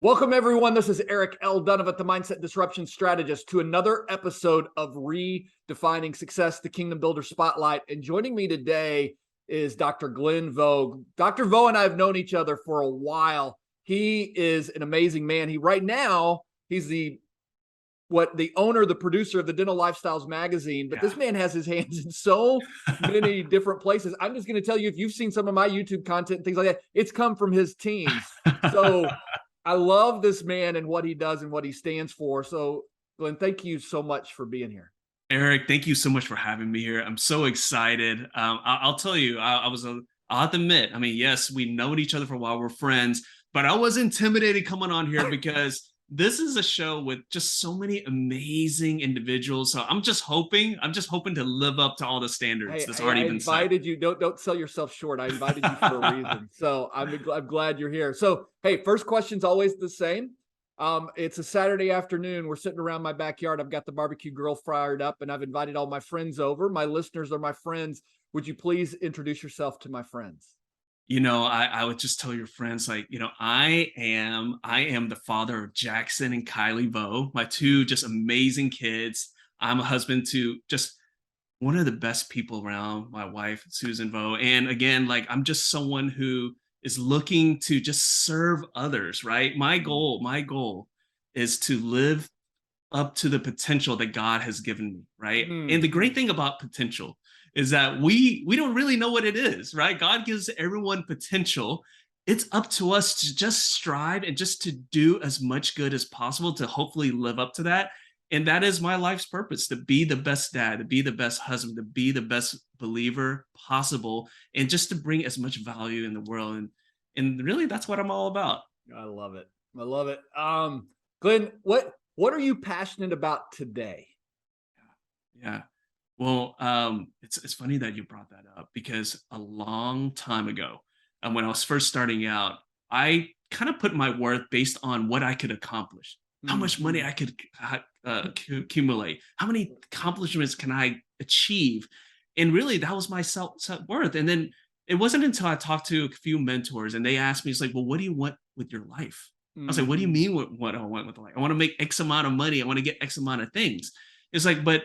Welcome, everyone. This is Eric L. Dunavant, the Mindset Disruption Strategist, to another episode of Redefining Success, the Kingdom Builder Spotlight. And joining me today is Dr. Glenn Vogue. Dr. Vogue and I have known each other for a while. He is an amazing man. He's the owner, the producer of the Dental Lifestyles magazine, but This man has his hands in so many different places. I'm just going to tell you, if you've seen some of my YouTube content and things like that, it's come from his teams. So I love this man and what he does and what he stands for. So Glenn, thank you so much for being here. Eric, thank you so much for having me here. I'm so excited. I'll tell you, I'll have to admit, yes, we known each other for a while, we're friends, but I was intimidated coming on here because this is a show with just so many amazing individuals. So I'm just hoping to live up to all the standards that's already been set. I invited you. Don't sell yourself short. I invited you for a reason. So I'm glad you're here. So, hey, first question's always the same. It's a Saturday afternoon. We're sitting around my backyard. I've got the barbecue grill fired up and I've invited all my friends over. My listeners are my friends. Would you please introduce yourself to my friends? I would just tell your friends, I am the father of Jackson and Kylie Vogue, my two just amazing kids. I'm a husband to just one of the best people around, my wife, Susan Vogue. And again, I'm just someone who is looking to just serve others, right? My goal is to live up to the potential that God has given me, right? And the great thing about potential is that we don't really know what it is, right? God gives everyone potential. It's up to us to just strive and just to do as much good as possible to hopefully live up to that. And that is my life's purpose, to be the best dad, to be the best husband, to be the best believer possible, and just to bring as much value in the world. And really, that's what I'm all about. I love it. I love it. Glenn, what are you passionate about today? Yeah. Well, it's funny that you brought that up because a long time ago, when I was first starting out, I kind of put my worth based on what I could accomplish, how much money I could accumulate, how many accomplishments can I achieve, and really that was my self-worth. And then it wasn't until I talked to a few mentors and they asked me, it's like, well, what do you want with your life? I was like, what do you mean what I want with life? I want to make X amount of money. I want to get X amount of things. It's like, but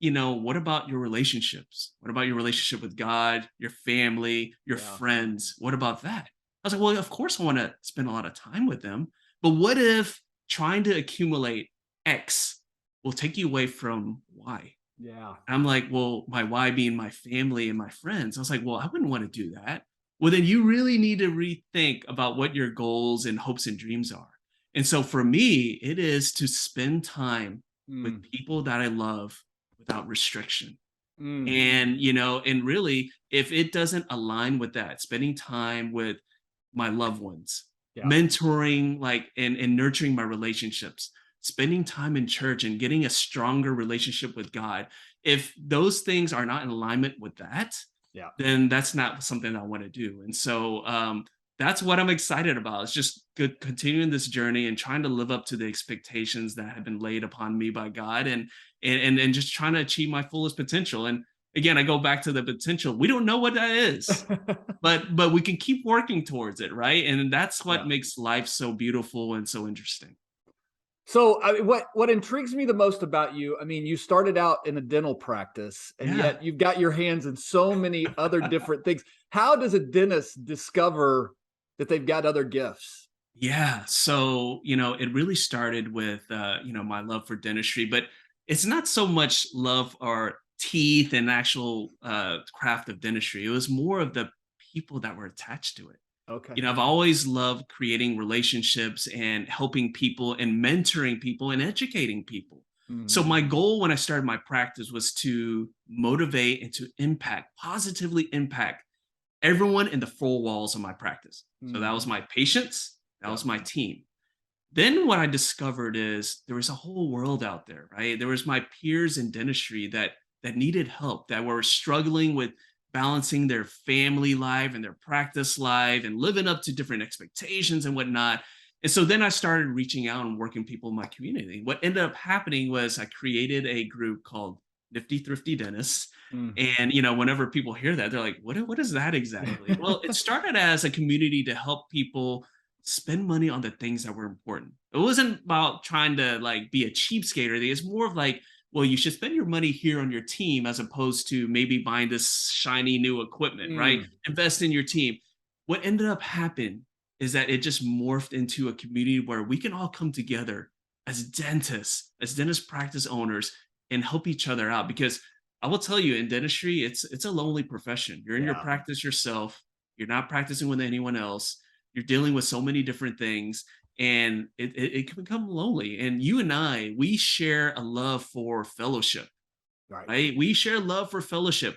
what about your relationships? What about your relationship with God, your family, your friends? What about that? I was like, well, of course I want to spend a lot of time with them, but what if trying to accumulate X will take you away from Y? Yeah. I'm like, well, my Y being my family and my friends. I was like, well, I wouldn't want to do that. Well, then you really need to rethink about what your goals and hopes and dreams are. And so for me, it is to spend time with people that I love without restriction. And, and really, if it doesn't align with that, spending time with my loved ones, mentoring, and nurturing my relationships, spending time in church and getting a stronger relationship with God. If those things are not in alignment with that, then that's not something I want to do. And so that's what I'm excited about. It's just continuing this journey and trying to live up to the expectations that have been laid upon me by God and just trying to achieve my fullest potential. And again, I go back to the potential. We don't know what that is, but we can keep working towards it, right? And that's what makes life so beautiful and so interesting. So what intrigues me the most about you, you started out in a dental practice and yet you've got your hands in so many other different things. How does a dentist discover that they've got other gifts? Yeah. So, it really started with, my love for dentistry, but it's not so much love or teeth and actual craft of dentistry. It was more of the people that were attached to it. Okay. I've always loved creating relationships and helping people and mentoring people and educating people. So my goal when I started my practice was to motivate and to positively impact everyone in the four walls of my practice. So that was my patients, that was my team. Then what I discovered is there was a whole world out there, right? There was my peers in dentistry that needed help, that were struggling with balancing their family life and their practice life and living up to different expectations and whatnot. And so then I started reaching out and working with people in my community. What ended up happening was I created a group called Nifty Thrifty Dentists. And, whenever people hear that, they're like, what is that exactly? Well, it started as a community to help people spend money on the things that were important. It wasn't about trying to like be a cheapskate or anything. It's more of like, well, you should spend your money here on your team as opposed to maybe buying this shiny new equipment, right? Mm, Invest in your team. What ended up happening is that it just morphed into a community where we can all come together as dentist practice owners, and help each other out. Because I will tell you, in dentistry, it's a lonely profession. You're in your yeah. practice yourself. You're not practicing with anyone else. You're dealing with so many different things, and it can become lonely. And you and I, we share a love for fellowship, Right. right? We share love for fellowship,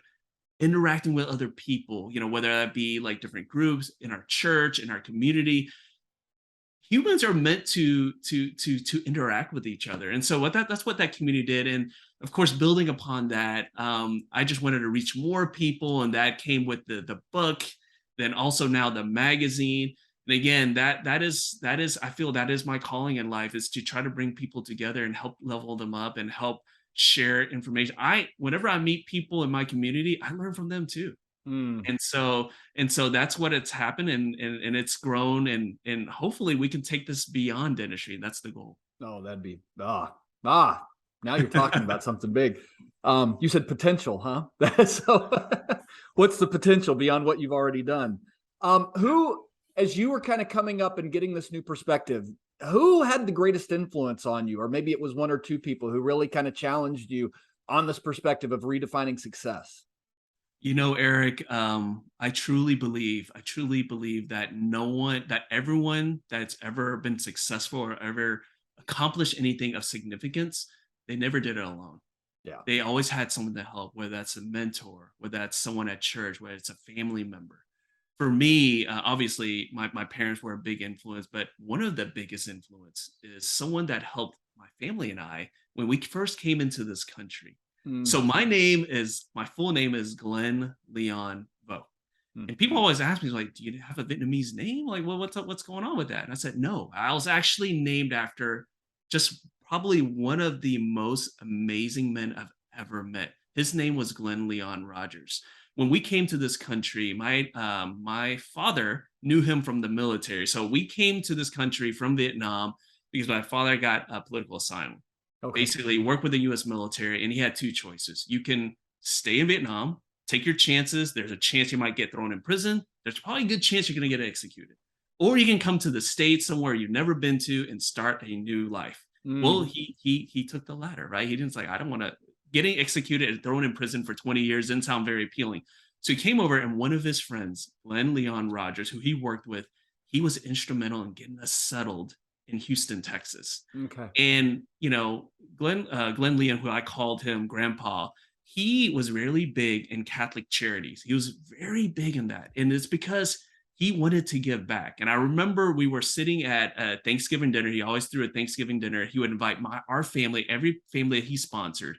interacting with other people, whether that be like different groups in our church, in our community. Humans are meant to interact with each other, and so that's what that community did. And of course, building upon that, I just wanted to reach more people, and that came with the book, then also now the magazine. And again, that is I feel that is my calling in life, is to try to bring people together and help level them up and help share information. Whenever I meet people in my community, I learn from them too. Mm. And so that's what it's happened, and it's grown, and hopefully we can take this beyond dentistry. That's the goal. Oh, that'd be now you're talking about something big. You said potential, huh? So what's the potential beyond what you've already done? Who, as you were kind of coming up and getting this new perspective, who had the greatest influence on you? Or maybe it was one or two people who really kind of challenged you on this perspective of redefining success. Eric, I truly believe that everyone that's ever been successful or ever accomplished anything of significance, they never did it alone. Yeah. They always had someone to help, whether that's a mentor, whether that's someone at church, whether it's a family member. For me, obviously, my parents were a big influence, but one of the biggest influence is someone that helped my family and I when we first came into this country. Mm, So my full name is Glenn Leon Vo. mm, And people always ask me, like, do you have a Vietnamese name? Like, well, what's up? What's going on with that? And I said, no, I was actually named after just probably one of the most amazing men I've ever met. His name was Glenn Leon Rogers. When we came to this country, my father knew him from the military. So we came to this country from Vietnam because my father got a political asylum, okay. basically work with the US military, and he had two choices. You can stay in Vietnam, take your chances. There's a chance you might get thrown in prison. There's probably a good chance you're going to get executed. Or you can come to the States, somewhere you've never been to, and start a new life. Well, Mm, he took the latter, right? He didn't say, I don't want to. Getting executed and thrown in prison for 20 years didn't sound very appealing. So he came over, and one of his friends, Glenn Leon Rogers, who he worked with, he was instrumental in getting us settled in Houston, Texas. okay. And Glenn Leon, who I called him Grandpa, he was really big in Catholic charities. He was very big in that, and it's because he wanted to give back. And I remember we were sitting at a Thanksgiving dinner. He always threw a Thanksgiving dinner. He would invite our family, every family that he sponsored,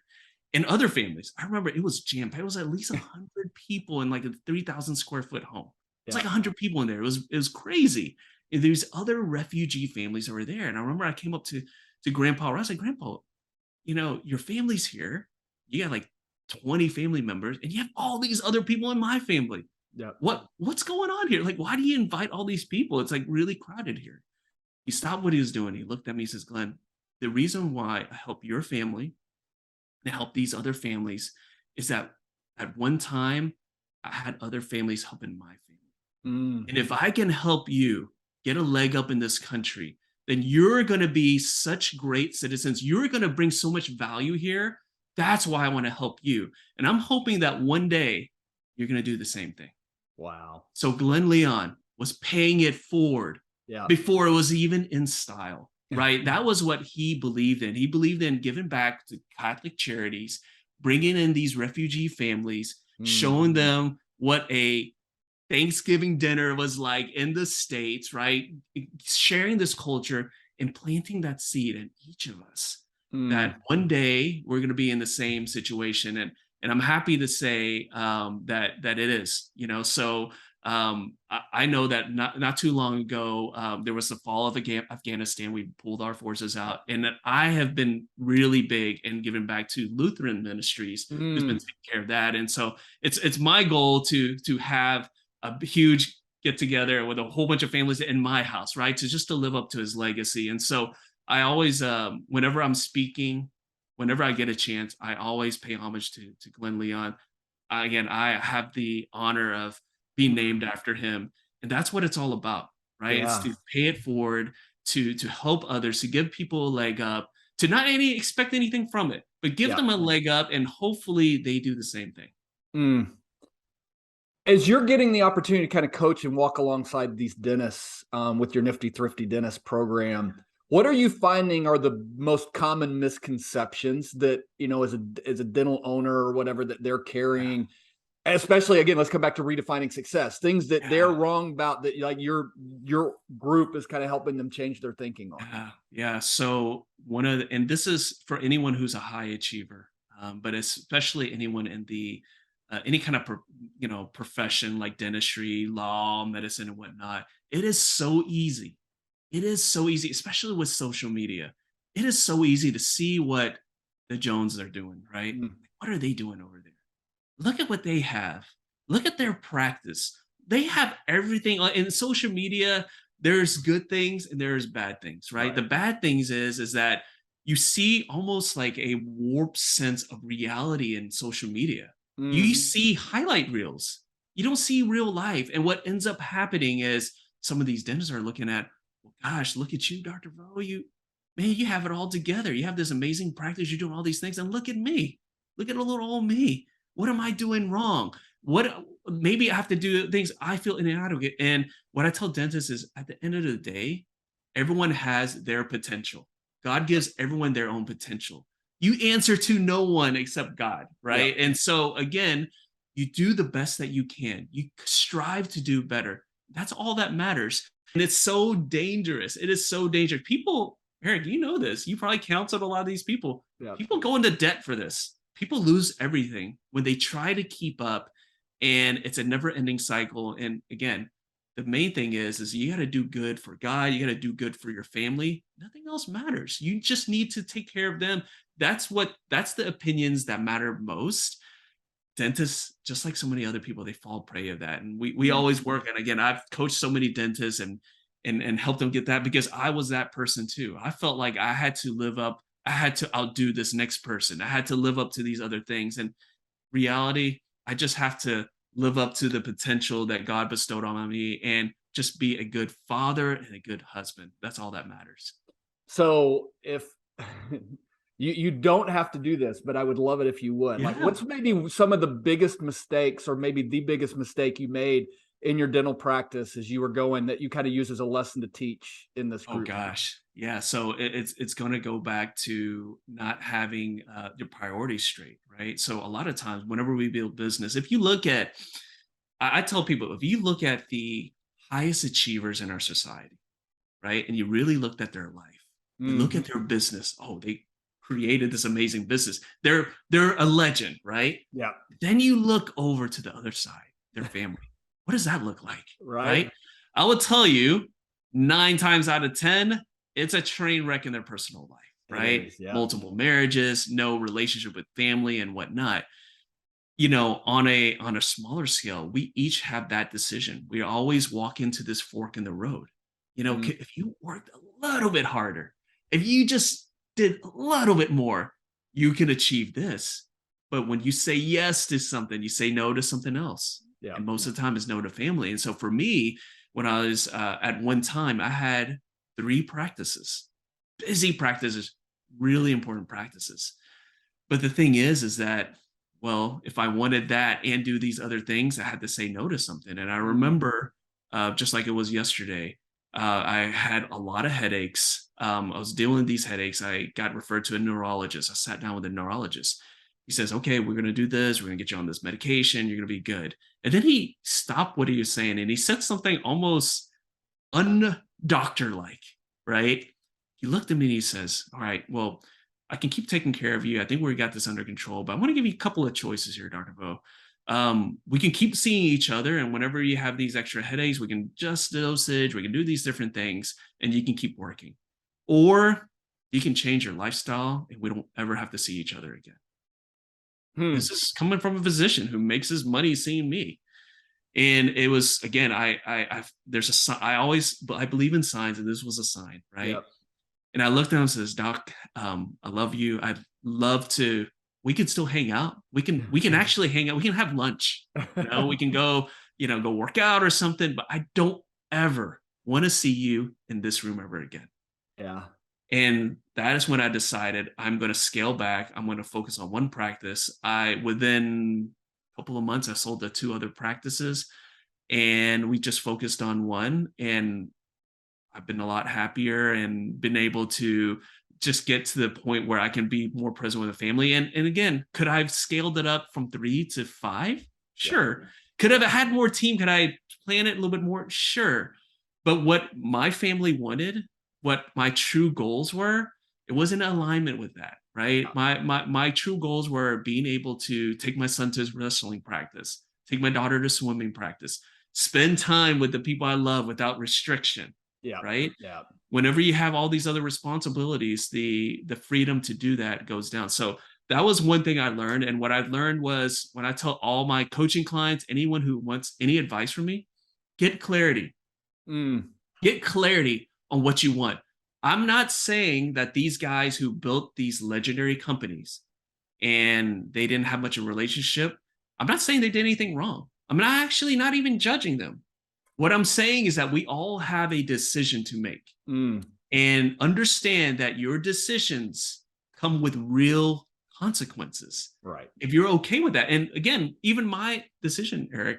and other families. I remember it was jam-packed. It was at least 100 people in like a 3,000 square foot home. It's Yeah. like 100 people in there. It was crazy. And there's other refugee families that were there. And I remember I came up to Grandpa. I said, Grandpa, your family's here. You got like 20 family members, and you have all these other people in my family. Yeah. What's going on here? Like, why do you invite all these people? It's like really crowded here. He stopped what he was doing. He looked at me. He says, Glenn, the reason why I help your family and help these other families is that at one time I had other families helping my family. Mm, And if I can help you get a leg up in this country, then you're going to be such great citizens. You're going to bring so much value here. That's why I want to help you. And I'm hoping that one day you're going to do the same thing. wow. So Glenn Leon was paying it forward Yeah. before it was even in style, Yeah. right? That was what he believed in. He believed in giving back to Catholic charities, bringing in these refugee families, showing them what a Thanksgiving dinner was like in the States, right? Sharing this culture and planting that seed in each of us, Mm, that one day we're going to be in the same situation. And I'm happy to say that it is, So I know that not too long ago, there was the fall of Afghanistan. We pulled our forces out, and that I have been really big in giving back to Lutheran ministries, who's been mm, taking care of that. And so it's my goal to have a huge get together with a whole bunch of families in my house, right? To live up to his legacy. And so I always, whenever I'm speaking, whenever I get a chance, I always pay homage to Glenn Leon. Again, I have the honor of being named after him, and that's what it's all about, right? It's Yeah. to pay it forward, to help others, to give people a leg up, to not expect anything from it, but give Yeah. them a leg up, and hopefully they do the same thing. Mm. As you're getting the opportunity to kind of coach and walk alongside these dentists with your Nifty Thrifty Dentist program, what are you finding are the most common misconceptions that, as a dental owner or whatever that they're Yeah, carrying? Especially, again, let's come back to redefining success. Things that they're yeah. wrong about that, like your group is kind of helping them change their thinking on. Yeah, yeah. So and this is for anyone who's a high achiever, but especially anyone in the any kind of profession like dentistry, law, medicine, and whatnot. It is so easy. It is so easy, especially with social media. It is so easy to see what the Joneses are doing, right? Mm. What are they doing over there? Look at what they have. Look at their practice. They have everything in social media. There's good things and there's bad things, right? Right. The bad things is that you see almost like a warped sense of reality in social media. You Mm. see highlight reels. You don't see real life. And what ends up happening is some of these dentists are looking at, well, gosh, look at you, Dr. Vo. You have it all together. You have this amazing practice. You're doing all these things. And look at me. Look at a little old me. What am I doing wrong? What maybe I have to do things I feel inadequate. And what I tell dentists is at the end of the day, everyone has their potential. God gives everyone their own potential. You answer to no one except God, Yeah. right? And so again, you do the best that you can. You strive to do better. That's all that matters. And it's so dangerous. It is so dangerous. People, Eric, you know this. You probably counseled a lot of these people. Yeah. People go into debt for this. People lose everything when they try to keep up, and it's a never-ending cycle. And again, the main thing is you got to do good for God. You got to do good for your family. Nothing else matters. You just need to take care of them. That's the opinions that matter most. Dentists, just like so many other people, they fall prey of that. And we Mm. always work. And again, I've coached so many dentists and helped them get that because I was that person too. I felt like I had to live up, I had to outdo this next person. I had to live up to these other things. And reality, I just have to live up to the potential that God bestowed on me and just be a good father and a good husband. That's all that matters. So if you don't have to do this, but I would love it if you would. Like, Yeah. what's maybe some of the biggest mistakes, or maybe the biggest mistake you made in your dental practice as you were going that you kind of use as a lesson to teach in this Oh group? gosh. Yeah. So it's going to go back to not having your priorities straight, right? So a lot of times, whenever we build business, if you look at, I tell people, if you look at the highest achievers in our society, right, and you really looked at their life, you look Mm. at their business. Oh, they created this amazing business. They're a legend, right? Yeah. Then you look over to the other side, their family. What does that look like? Right. Right? I will tell you, 9 times out of 10, it's a train wreck in their personal life, It right? is. Yeah. Multiple marriages, no relationship with family and whatnot. On a smaller scale, we each have that decision. We always walk into this fork in the road. Mm. If you worked a little bit harder, if you just did a little bit more, you can achieve this. But when you say yes to something, you say no to something else. Yeah. And most of the time is no to family. And so for me, when I was at one time, I had 3 practices, busy practices, really important practices. But the thing is that, well, if I wanted that and do these other things, I had to say no to something. And I Mm. remember, just like it was yesterday, I had a lot of headaches. I was dealing with these headaches. I got referred to a neurologist. I sat down with a neurologist. He says, okay, we're going to do this. We're going to get you on this medication. You're going to be good. And then he stopped what he was saying and he said something almost undoctor like, right? He looked at me and he says, all right, well, I can keep taking care of you. I think we got this under control, but I want to give you a couple of choices here, Dr. Vo. We can keep seeing each other, and whenever you have these extra headaches, we can adjust the dosage, we can do these different things, and you can keep working. Or you can change your lifestyle, and we don't ever have to see each other again. Hmm. This is coming from a physician who makes his money seeing me. And it was, again, I believe in signs, and this was a sign, right? Yep. And I looked at him and says, Doc, I love you. I'd love to, we can still hang out. We can actually hang out. We can have lunch. We can go, go work out or something, but I don't ever want to see you in this room ever again. Yeah. And that is when I decided I'm going to scale back. I'm going to focus on one practice. Within a couple of months, I sold the 2 other practices, and we just focused on one. And I've been a lot happier and been able to just get to the point where I can be more present with the family. And again, could I have scaled it up from 3 to 5? Sure. Yeah. Could I have had more team? Could I plan it a little bit more? Sure. But what my family wanted, what my true goals were, it wasn't in alignment with that, right? My true goals were being able to take my son to his wrestling practice, take my daughter to swimming practice, spend time with the people I love without restriction. Yeah. Right. Yeah. Whenever you have all these other responsibilities, the freedom to do that goes down. So that was one thing I learned. And what I learned was, when I tell all my coaching clients, anyone who wants any advice from me, get clarity. Get clarity on what you want. I'm not saying that these guys who built these legendary companies and they didn't have much of a relationship, I'm not saying they did anything wrong. I'm actually not even judging them. What I'm saying is that we all have a decision to make, and understand that your decisions come with real consequences. Right. If you're okay with that. And again, even my decision, Eric,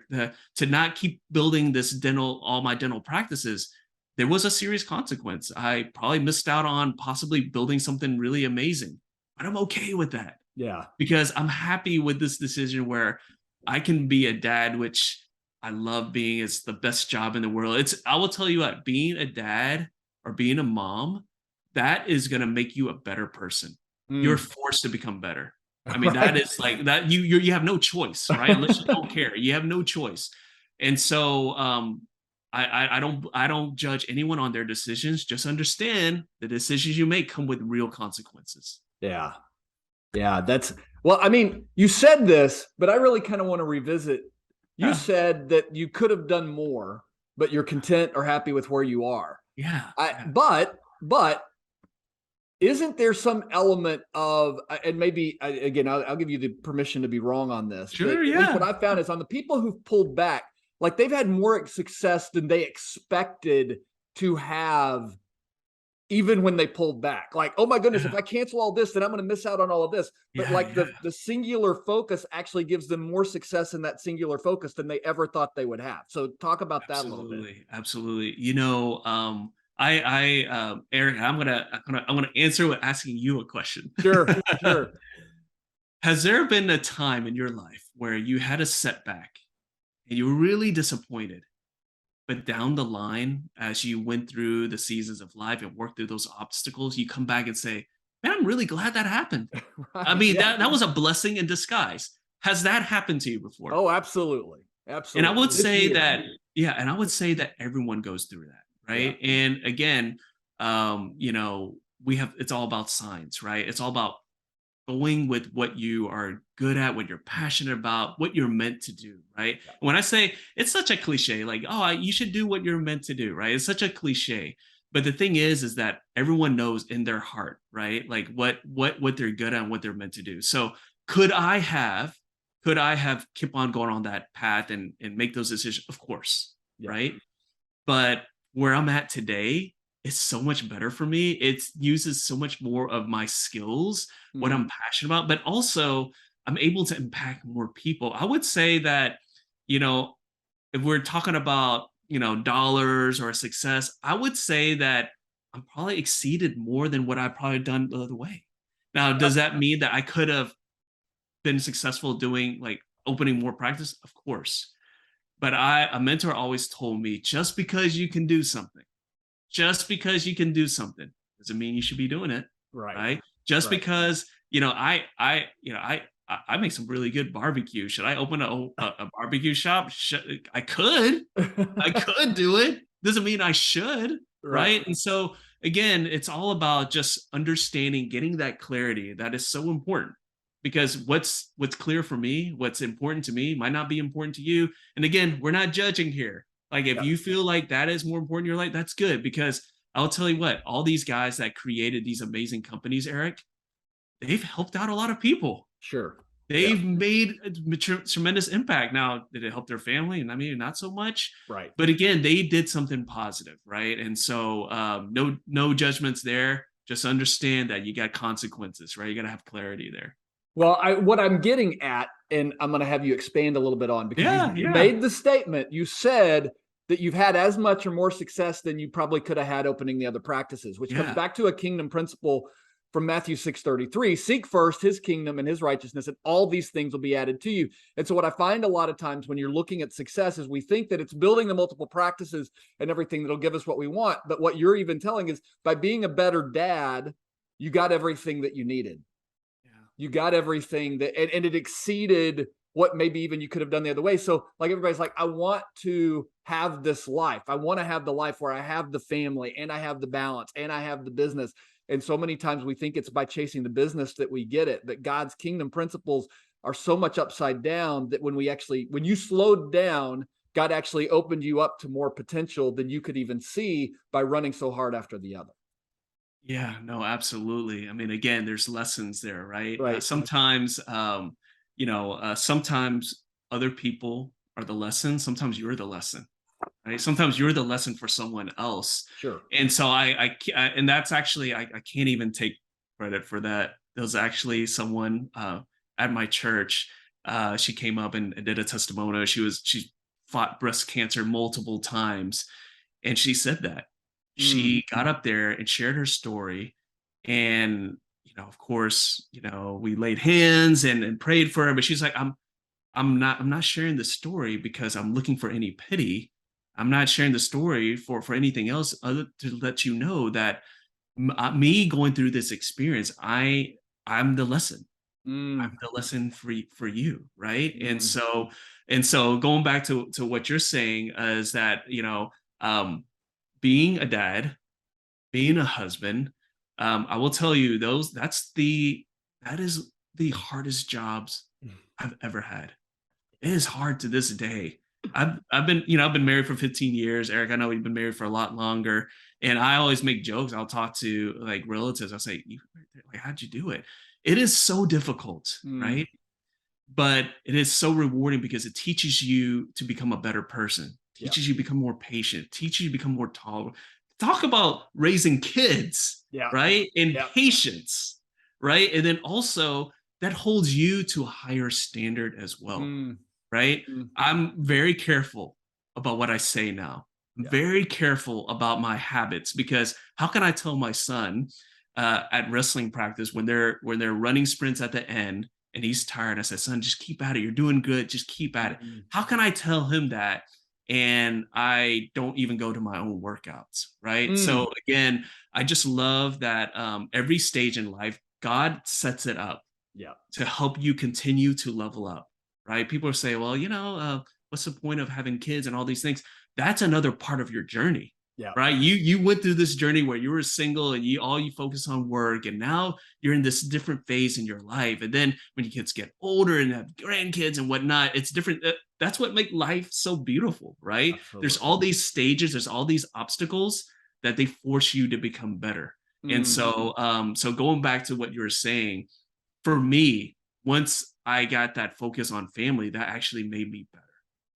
to not keep building all my dental practices, there was a serious consequence. I probably missed out on possibly building something really amazing, but I'm okay with that. Yeah. Because I'm happy with this decision where I can be a dad, which I love being. It's the best job in the world. I will tell you what, being a dad or being a mom, that is going to make you a better person. You're forced to become better. I mean, right. That is like that. You have no choice, right? Unless you don't care, you have no choice. And so, I don't judge anyone on their decisions. Just understand the decisions you make come with real consequences. Yeah. Yeah. Well, I mean, you said this, but I really kind of want to revisit. You said that you could have done more, but you're content or happy with where you are. Yeah. But isn't there some element of, and maybe again, I'll give you the permission to be wrong on this. Sure. Yeah. What I found is on the people who've pulled back, like they've had more success than they expected to have, even when they pulled back. Like, oh my goodness, if I cancel all this, then I'm going to miss out on all of this. But the singular focus actually gives them more success in that singular focus than they ever thought they would have. So talk about that a little bit. Absolutely. Eric, I'm gonna answer with asking you a question. Sure. Has there been a time in your life where you had a setback and you were really disappointed, but down the line, as you went through the seasons of life and worked through those obstacles, you come back and say, man, I'm really glad that happened. Right. I mean, that was a blessing in disguise. Has that happened to you before? Oh, absolutely. Absolutely. And I would say and I would say that everyone goes through that, right? Yeah. And again, it's all about signs, right? It's all about going with what you are good at, what you're passionate about, what you're meant to do, right? Yeah. When I say, it's such a cliche, like, oh, you should do what you're meant to do, right? It's such a cliche. But the thing is that everyone knows in their heart, right? Like what they're good at and what they're meant to do. So could I have kept on going on that path and make those decisions? Of course, yeah. Right? But where I'm at today, it's so much better for me. It uses so much more of my skills, what I'm passionate about, but also I'm able to impact more people. I would say that, if we're talking about, dollars or success, I would say that I'm probably exceeded more than what I've probably done the other way. Now, does that mean that I could have been successful doing like opening more practice? Of course. But a mentor always told me, just because you can do something doesn't mean you should be doing it. Right. Just because, I make some really good barbecue. Should I open a barbecue shop? I could do it. Doesn't mean I should. Right. And so again, it's all about just understanding, getting that clarity that is so important. because what's clear for me, what's important to me might not be important to you. And again, we're not judging here. Like if Yeah. you feel like that is more important in your life, that's good, because I'll tell you what, all these guys that created these amazing companies, Eric, they've helped out a lot of people. Sure. Yeah. They've made a tremendous impact. Now, did it help their family? And I mean, not so much. Right. But again, they did something positive, right? And so, no judgments there. Just understand that you got consequences, right? You got to have clarity there. Well, what I'm getting at, and I'm going to have you expand a little bit on, because Yeah, you yeah, made the statement. You said that you've had as much or more success than you probably could have had opening the other practices, which comes yeah, back to a kingdom principle from Matthew 6:33. Seek first his kingdom and his righteousness, and all these things will be added to you. And so what I find a lot of times when you're looking at success is we think that it's building the multiple practices and everything that'll give us what we want. But what you're even telling is, by being a better dad, you got everything that you needed. yeah, You got everything that, and it exceeded what maybe even you could have done the other way. So like everybody's like, I want to have this life. I want to have the life where I have the family and I have the balance and I have the business. And so many times we think it's by chasing the business that we get it, that God's kingdom principles are so much upside down that when you slowed down, God actually opened you up to more potential than you could even see by running so hard after the other. yeah. No, absolutely. I mean, again, there's lessons there, right? Right. Sometimes, sometimes other people are the lesson. Sometimes you're the lesson. Right? Sometimes you're the lesson for someone else. Sure. And so and that's actually, I can't even take credit for that. There was actually someone at my church. She came up and did a testimonial. She fought breast cancer multiple times. And she said that Mm. she got up there and shared her story. And, of course, we laid hands and prayed for her, but she's like, I'm not sharing the story because I'm looking for any pity. I'm not sharing the story for anything else other to let you know that me going through this experience, I'm the lesson. I'm Mm. the lesson for you, right? And Mm. so and so going back to what you're saying is that, being a dad, being a husband, I will tell you that is the hardest jobs I've ever had. It is hard to this day. I've been married for 15 years. Eric, I know you've been married for a lot longer. And I always make jokes. I'll talk to like relatives. I'll say, like, how'd you do it? It is so difficult, Mm. right? But it is so rewarding because it teaches you to become a better person, Yeah. teaches you to become more patient, teaches you to become more tolerant. Talk about raising kids, Yeah. right? And Yeah. patience, right? And then also that holds you to a higher standard as well, Mm. right? Mm. I'm very careful about what I say now. I'm Yeah. very careful about my habits, because how can I tell my son at wrestling practice when they're running sprints at the end and he's tired? I said, son, just keep at it. You're doing good. Just keep at it. Mm. How can I tell him that? And I don't even go to my own workouts, right? Mm. So again, I just love that every stage in life, God sets it up Yeah. to help you continue to level up, right? People say, well, what's the point of having kids and all these things? That's another part of your journey, Yeah. right? You went through this journey where you were single and you focus on work, and now you're in this different phase in your life. And then when your kids get older and have grandkids and whatnot, it's different. That's what make life so beautiful, right? There's Absolutely. all these stages, there's all these obstacles that they force you to become better. And Mm. so going back to what you were saying, for me, once I got that focus on family, that actually made me better.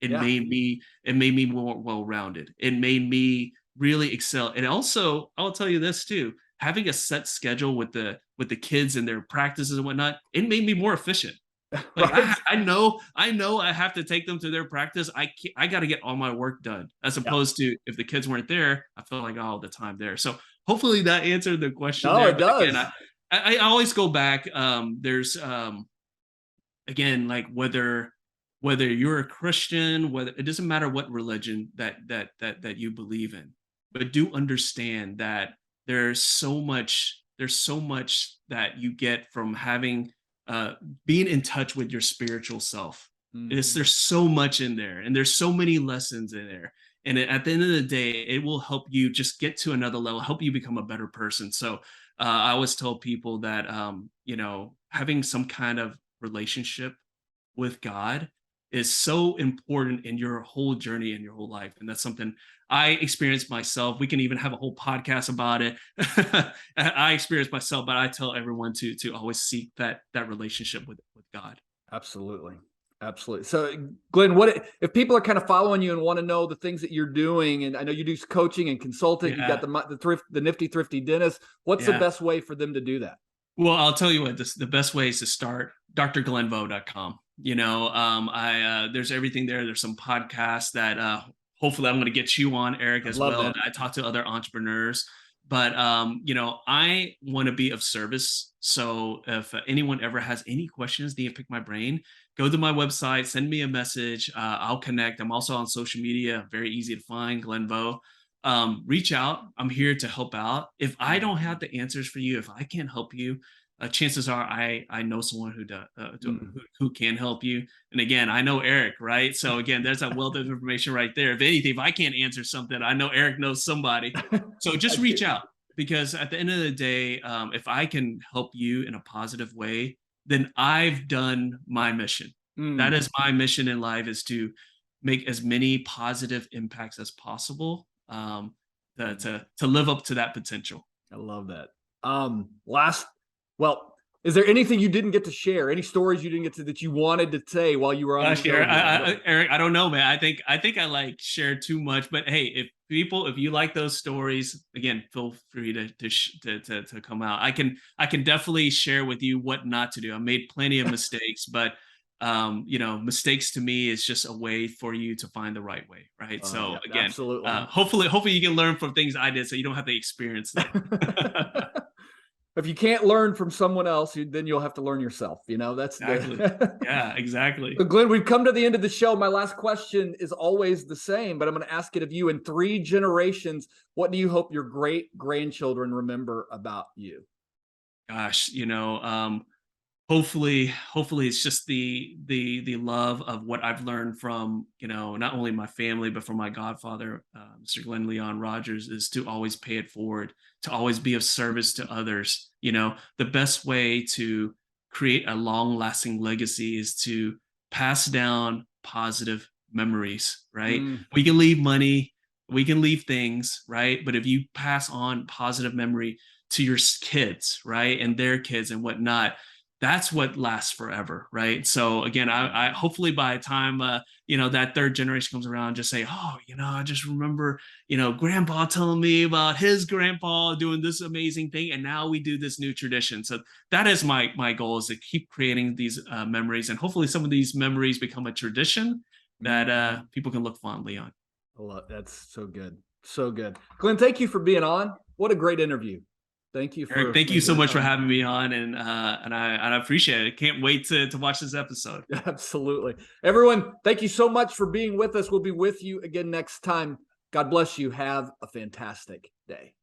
It Yeah. made me it made me more well-rounded. It made me really excel. And also, I'll tell you this too, having a set schedule with the kids and their practices and whatnot, it made me more efficient. Like Right. I know I have to take them to their practice. I got to get all my work done, as Yeah. opposed to if the kids weren't there, I felt like all the time there. So hopefully that answered the question No, there. it But again, does. I always go back. There's again, like whether you're a Christian, whether it doesn't matter what religion that you believe in, but do understand that there's so much that you get from having being in touch with your spiritual self. Mhm. There's so much in there, and there's so many lessons in there. And at the end of the day, it will help you just get to another level, help you become a better person. So I always tell people that having some kind of relationship with God is so important in your whole journey in your whole life. And that's something I experienced myself. We can even have a whole podcast about it. I experienced myself, but I tell everyone to always seek that relationship with God. Absolutely. Absolutely. So, Glenn, if people are kind of following you and want to know the things that you're doing, and I know you do coaching and consulting, you've got the Nifty Thrifty Dentist. What's the best way for them to do that? Well, I'll tell you what, the best way is to start drglenvo.com. There's everything there. There's some podcasts that hopefully I'm going to get you on, Eric, as well. That. I talk to other entrepreneurs, but I want to be of service. So if anyone ever has any questions, need to pick my brain, go to my website, send me a message. I'll connect. I'm also on social media, very easy to find, Glenn Vo. Reach out. I'm here to help out. If I don't have the answers for you, if I can't help you, chances are I know someone who can help you. And again, I know Eric, right? So again, there's that wealth of information right there. If anything, if I can't answer something, I know Eric knows somebody. So just reach out, because at the end of the day, if I can help you in a positive way, then I've done my mission. That is my mission in life, is to make as many positive impacts as possible, to live up to that potential. I love that. Is there anything you didn't get to share? Any stories you didn't get to that you wanted to say while you were on the show? Eric, I don't know, man. I think I like shared too much, but hey, if you like those stories, again, feel free to come out. I can definitely share with you what not to do. I made plenty of mistakes, but mistakes to me is just a way for you to find the right way, right? So again, absolutely. Hopefully you can learn from things I did, so you don't have to experience them. If you can't learn from someone else, then you'll have to learn yourself. That's exactly. Yeah, exactly. So Glenn, we've come to the end of the show. My last question is always the same, but I'm going to ask it of you. In 3 generations, what do you hope your great grandchildren remember about you? Gosh, hopefully it's just the love of what I've learned from, not only my family, but from my godfather, Mr. Glenn Leon Rogers, is to always pay it forward, to always be of service to others. The best way to create a long lasting legacy is to pass down positive memories, right? We can leave money, we can leave things, right? But if you pass on positive memory to your kids, right, and their kids and whatnot, that's what lasts forever, right? So again, I hopefully by the time that 3rd generation comes around, just say, I just remember grandpa telling me about his grandpa doing this amazing thing, and now we do this new tradition. So that is my goal, is to keep creating these memories, and hopefully some of these memories become a tradition that people can look fondly on. That's so good, so good. Glenn, thank you for being on. What a great interview. Thank you, Eric. Thank you so much for having me on, and I appreciate it. Can't wait to watch this episode. Absolutely, everyone. Thank you so much for being with us. We'll be with you again next time. God bless you. Have a fantastic day.